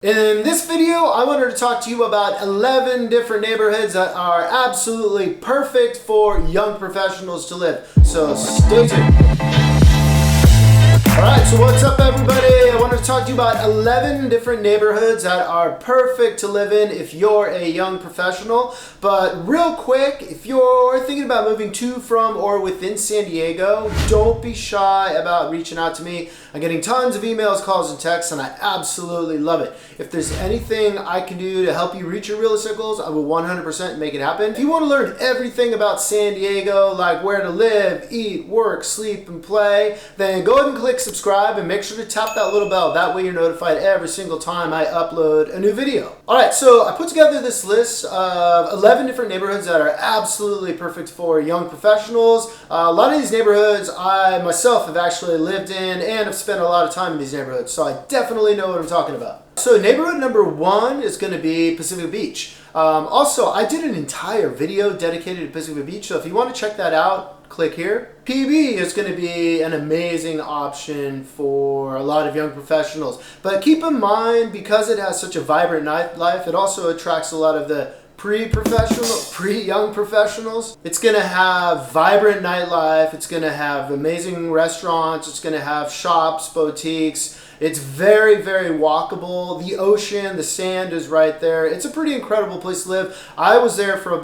In this video, I wanted to talk to you about 11 different neighborhoods that are absolutely perfect for young professionals to live. So stay tuned. Alright, so what's up everybody? I wanted to talk to you about 11 different neighborhoods that are perfect to live in if you're a young professional. But real quick, if you're thinking about moving to, from, or within San Diego, don't be shy about reaching out to me. I'm getting tons of emails, calls, and texts, and I absolutely love it. If there's anything I can do to help you reach your real estate goals, I will 100% make it happen. If you want to learn everything about San Diego, like where to live, eat, work, sleep, and play, then go ahead and click subscribe and make sure to tap that little bell. That way you're notified every single time I upload a new video. Alright, so I put together this list of 11 different neighborhoods that are absolutely perfect for young professionals. A lot of these neighborhoods I myself have actually lived in and have spent a lot of time in these neighborhoods, so I definitely know what I'm talking about. So neighborhood number 1 is going to be Pacific Beach. Also, I did an entire video dedicated to Pacific Beach, so if you want to check that out, click here. PB is going to be an amazing option for a lot of young professionals. But keep in mind, because it has such a vibrant nightlife, it also attracts a lot of the pre-young professionals. It's going to have vibrant nightlife. It's going to have amazing restaurants. It's going to have shops, boutiques. It's very, very walkable. The ocean, the sand is right there. It's a pretty incredible place to live. I was there for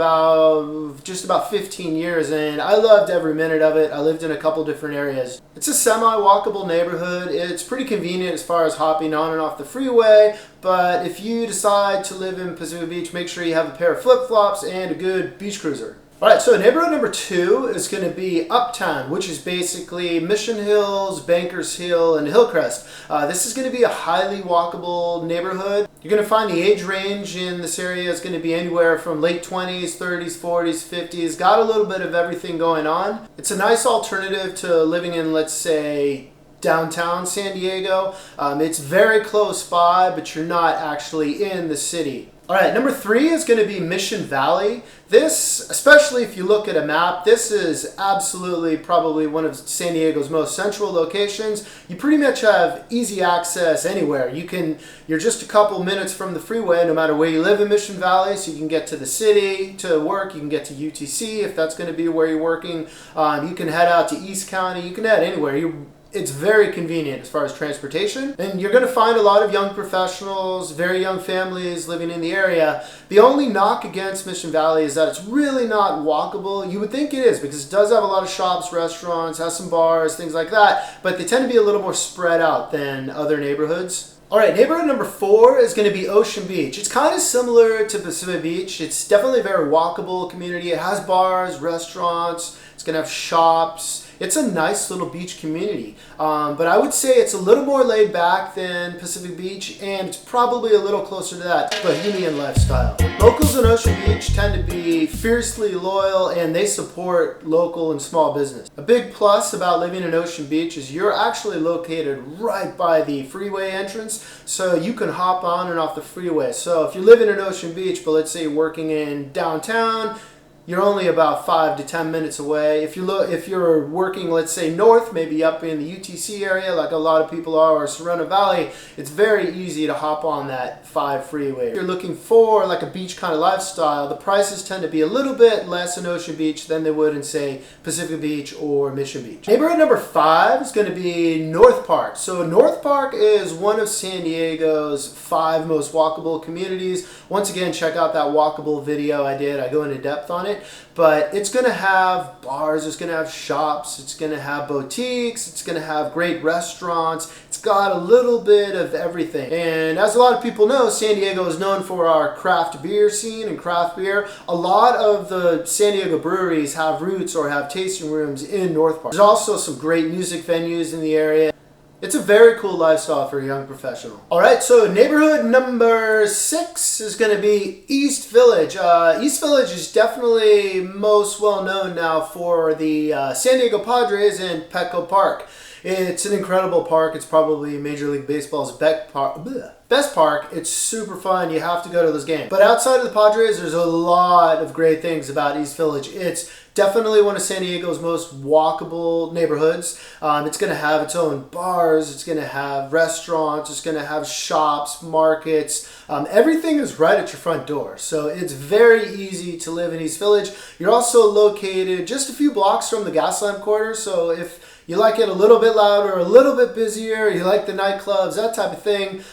just about 15 years and I loved every minute of it. I lived in a couple different areas. It's a semi-walkable neighborhood. It's pretty convenient as far as hopping on and off the freeway, but if you decide to live in Pacific Beach, make sure you have a pair of flip-flops and a good beach cruiser. Alright, so neighborhood number 2 is going to be Uptown, which is basically Mission Hills, Bankers Hill, and Hillcrest. This is going to be a highly walkable neighborhood. You're going to find the age range in this area is going to be anywhere from late 20s, 30s, 40s, 50s. Got a little bit of everything going on. It's a nice alternative to living in, let's say, downtown San Diego. It's very close by, but you're not actually in the city. Alright, number 3 is going to be Mission Valley. This, especially if you look at a map, this is absolutely probably one of San Diego's most central locations. You pretty much have easy access anywhere. You're just a couple minutes from the freeway no matter where you live in Mission Valley, so you can get to the city to work, you can get to UTC if that's going to be where you're working. You can head out to East County, you can head anywhere. It's very convenient as far as transportation, and you're going to find a lot of young professionals, very young families living in the area. The only knock against Mission Valley is that it's really not walkable. You would think it is because it does have a lot of shops, restaurants, has some bars, things like that, but they tend to be a little more spread out than other neighborhoods. Alright, neighborhood number 4 is going to be Ocean Beach. It's kind of similar to Pacific Beach. It's definitely a very walkable community. It has bars, restaurants, it's going to have shops. It's a nice little beach community, but I would say it's a little more laid back than Pacific Beach, and it's probably a little closer to that bohemian lifestyle. Locals in Ocean Beach tend to be fiercely loyal, and they support local and small business. A big plus about living in Ocean Beach is you're actually located right by the freeway entrance, so you can hop on and off the freeway. So if you're living in Ocean Beach, but let's say you're working in downtown, you're only about 5 to 10 minutes away. If you're working, let's say north, maybe up in the UTC area, like a lot of people are, or Sereno Valley, it's very easy to hop on that 5 freeway. If you're looking for like a beach kind of lifestyle, the prices tend to be a little bit less in Ocean Beach than they would in, say, Pacific Beach or Mission Beach. Neighborhood number 5 is going to be North Park. So North Park is one of San Diego's 5 most walkable communities. Once again, check out that walkable video I did. I go into depth on it. But it's going to have bars, it's going to have shops, it's going to have boutiques, it's going to have great restaurants. It's got a little bit of everything. And as a lot of people know, San Diego is known for our craft beer scene and craft beer. A lot of the San Diego breweries have roots or have tasting rooms in North Park. There's also some great music venues in the area. It's a very cool lifestyle for a young professional. Alright, so neighborhood number 6 is going to be East Village. East Village is definitely most well known now for the San Diego Padres and Petco Park. It's an incredible park. It's probably Major League Baseball's best park. It's super fun. You have to go to those games. But outside of the Padres, there's a lot of great things about East Village. It's definitely one of San Diego's most walkable neighborhoods. It's going to have its own bars. It's going to have restaurants. It's going to have shops, markets. Everything is right at your front door. So it's very easy to live in East Village. You're also located just a few blocks from the Gaslamp Quarter. So if you like it a little bit louder, a little bit busier, you like the nightclubs, that type of thing,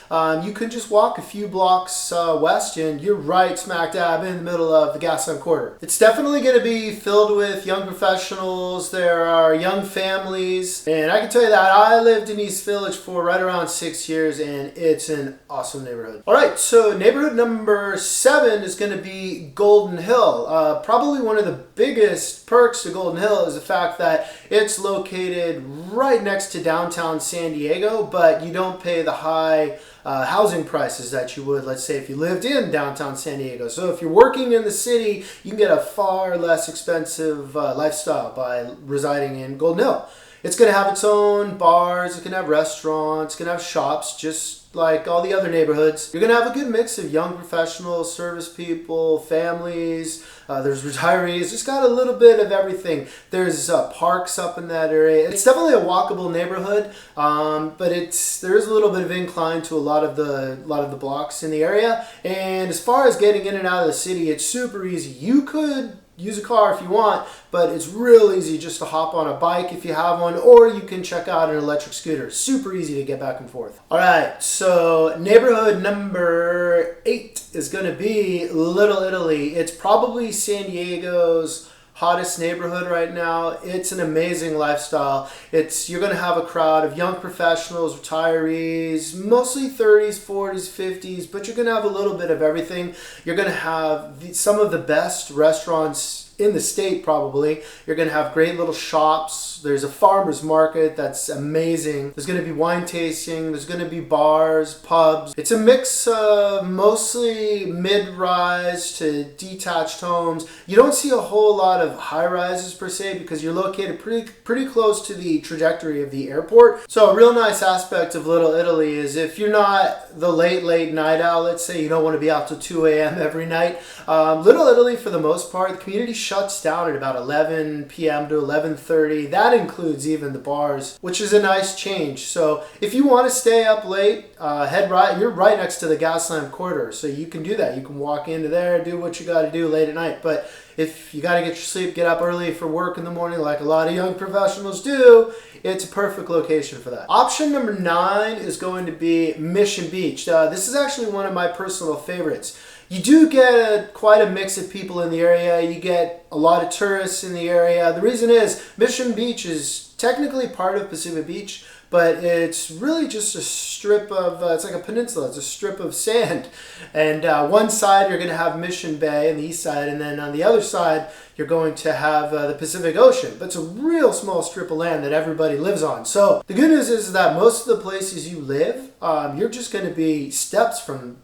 you can just walk a few blocks west and you're right smack dab in the middle of the Gaslamp Quarter. It's definitely going to be filled with young professionals. There are young families, and I can tell you that I lived in East Village for right around 6 years, and it's an awesome neighborhood. All right, so neighborhood number 7 is going to be Golden Hill. Probably one of the biggest perks to Golden Hill is the fact that it's located right next to downtown San Diego, but you don't pay the high housing prices that you would, let's say, if you lived in downtown San Diego. So if you're working in the city, you can get a far less expensive lifestyle by residing in Golden Hill. It's going to have its own bars, it's going to have restaurants, it's going to have shops, just like all the other neighborhoods. You're going to have a good mix of young professionals, service people, families, there's retirees. Just got a little bit of everything. There's parks up in that area. It's definitely a walkable neighborhood, but there is a little bit of incline to a lot of the blocks in the area. And as far as getting in and out of the city, it's super easy. You could use a car if you want, but it's real easy just to hop on a bike if you have one, or you can check out an electric scooter. Super easy to get back and forth. All right, so neighborhood number 8 is going to be Little Italy. It's probably San Diego's hottest neighborhood right now. It's an amazing lifestyle. You're going to have a crowd of young professionals, retirees, mostly 30s, 40s, 50s, but you're going to have a little bit of everything. You're going to have some of the best restaurants in the state, probably. You're going to have great little shops. There's a farmer's market that's amazing. There's going to be wine tasting. There's going to be bars, pubs. It's a mix of mostly mid-rise to detached homes. You don't see a whole lot of high-rises per se because you're located pretty close to the trajectory of the airport. So a real nice aspect of Little Italy is if you're not the late night owl, let's say you don't want to be out till 2 a.m. every night, Little Italy, for the most part, the community shuts down at about 11 p.m. to 11:30. That includes even the bars, which is a nice change. So if you want to stay up late, you're right next to the Gaslamp Quarter, so you can do that. You can walk into there, do what you got to do late at night. But if you got to get your sleep, get up early for work in the morning like a lot of young professionals do, it's a perfect location for that. Option number 9 is going to be Mission Beach. This is actually one of my personal favorites. You do get quite a mix of people in the area. You get a lot of tourists in the area. The reason is Mission Beach is technically part of Pacific Beach, but it's really just a strip of, it's like a peninsula. It's a strip of sand. And one side you're going to have Mission Bay on the east side, and then on the other side you're going to have the Pacific Ocean. But it's a real small strip of land that everybody lives on. So the good news is that most of the places you live, you're just going to be steps from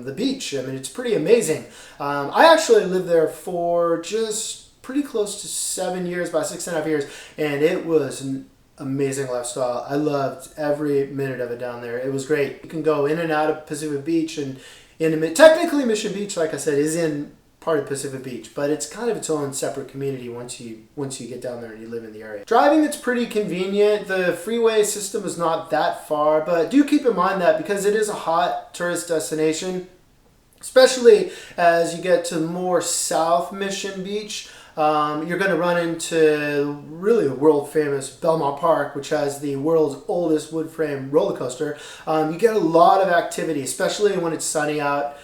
the beach. I mean, it's pretty amazing. I actually lived there for just pretty close to 7 years, about 6.5 years, and it was an amazing lifestyle. I loved every minute of it down there. It was great. You can go in and out of Pacific Beach, and technically Mission Beach, like I said, is in part of Pacific Beach, but it's kind of its own separate community once you get down there and you live in the area. Driving, it's pretty convenient. The freeway system is not that far, but do keep in mind that because it is a hot tourist destination, especially as you get to more South Mission Beach, you're going to run into really the world famous Belmont Park, which has the world's oldest wood frame roller coaster. You get a lot of activity, especially when it's sunny out.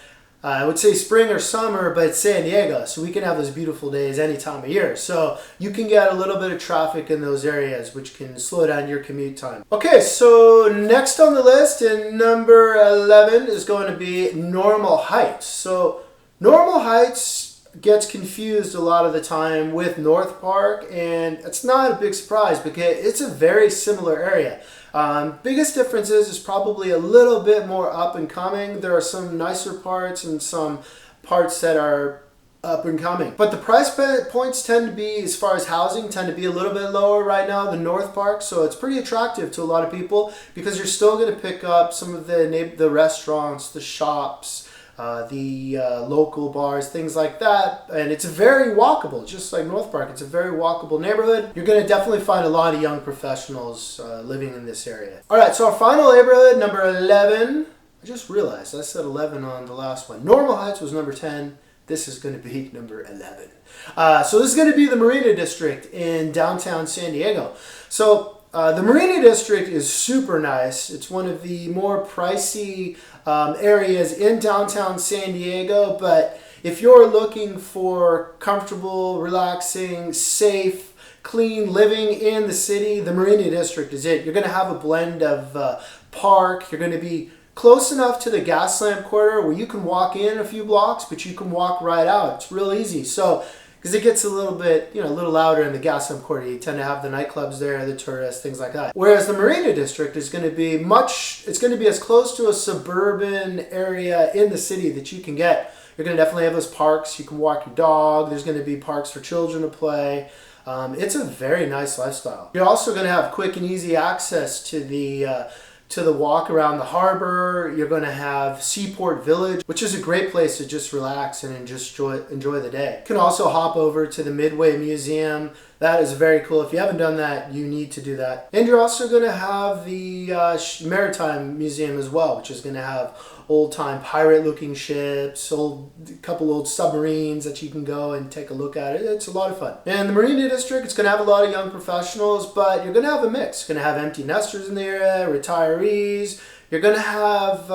I would say spring or summer, but it's San Diego, so we can have those beautiful days any time of year. So you can get a little bit of traffic in those areas, which can slow down your commute time. Okay, so next on the list, in number 11, is going to be Normal Heights. So Normal Heights gets confused a lot of the time with North Park, and it's not a big surprise because it's a very similar area. Biggest difference is probably a little bit more up and coming. There are some nicer parts and some parts that are up and coming. But the price points tend to be, as far as housing, tend to be a little bit lower right now than North Park. So it's pretty attractive to a lot of people because you're still going to pick up some of the restaurants, the shops, the local bars, things like that. And it's very walkable, just like North Park. It's a very walkable neighborhood. You're going to definitely find a lot of young professionals living in this area. All right, so our final neighborhood, number 11. I just realized I said 11 on the last one. Normal Heights was number 10. This is going to be number 11. So this is going to be the Marina District in downtown San Diego. So the Marina District is super nice. It's one of the more pricey areas in downtown San Diego. But if you're looking for comfortable, relaxing, safe, clean living in the city, the Marina District is it. You're going to have a blend of park. You're going to be close enough to the gas lamp quarter where you can walk in a few blocks, but you can walk right out. It's real easy. So, because it gets a little bit, a little louder in the gas lamp quarter. You tend to have the nightclubs there, the tourists, things like that. Whereas the Marina District is going to be it's going to be as close to a suburban area in the city that you can get. You're going to definitely have those parks. You can walk your dog. There's going to be parks for children to play. It's a very nice lifestyle. You're also going to have quick and easy access to the walk around the harbor. You're going to have Seaport Village, which is a great place to just relax and just enjoy the day. You can also hop over to the Midway Museum. That is very cool. If you haven't done that, you need to do that. And you're also going to have the Maritime Museum as well, which is going to have old-time pirate-looking ships, a couple old submarines that you can go and take a look at. It's a lot of fun. And the Marina District, it's going to have a lot of young professionals, but you're going to have a mix. You're going to have empty nesters in the area, retirees. You're going to have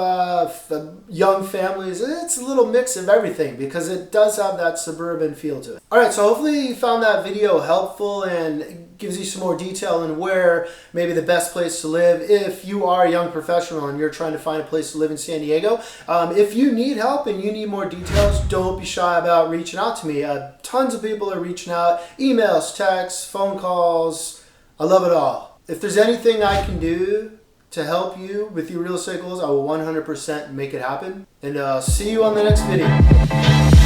young families. It's a little mix of everything because it does have that suburban feel to it. All right, so hopefully you found that video helpful and gives you some more detail on where maybe the best place to live if you are a young professional and you're trying to find a place to live in San Diego. If you need help and you need more details, don't be shy about reaching out to me. Tons of people are reaching out, emails, texts, phone calls. I love it all. If there's anything I can do to help you with your real estate goals, I will 100% make it happen. And see you on the next video.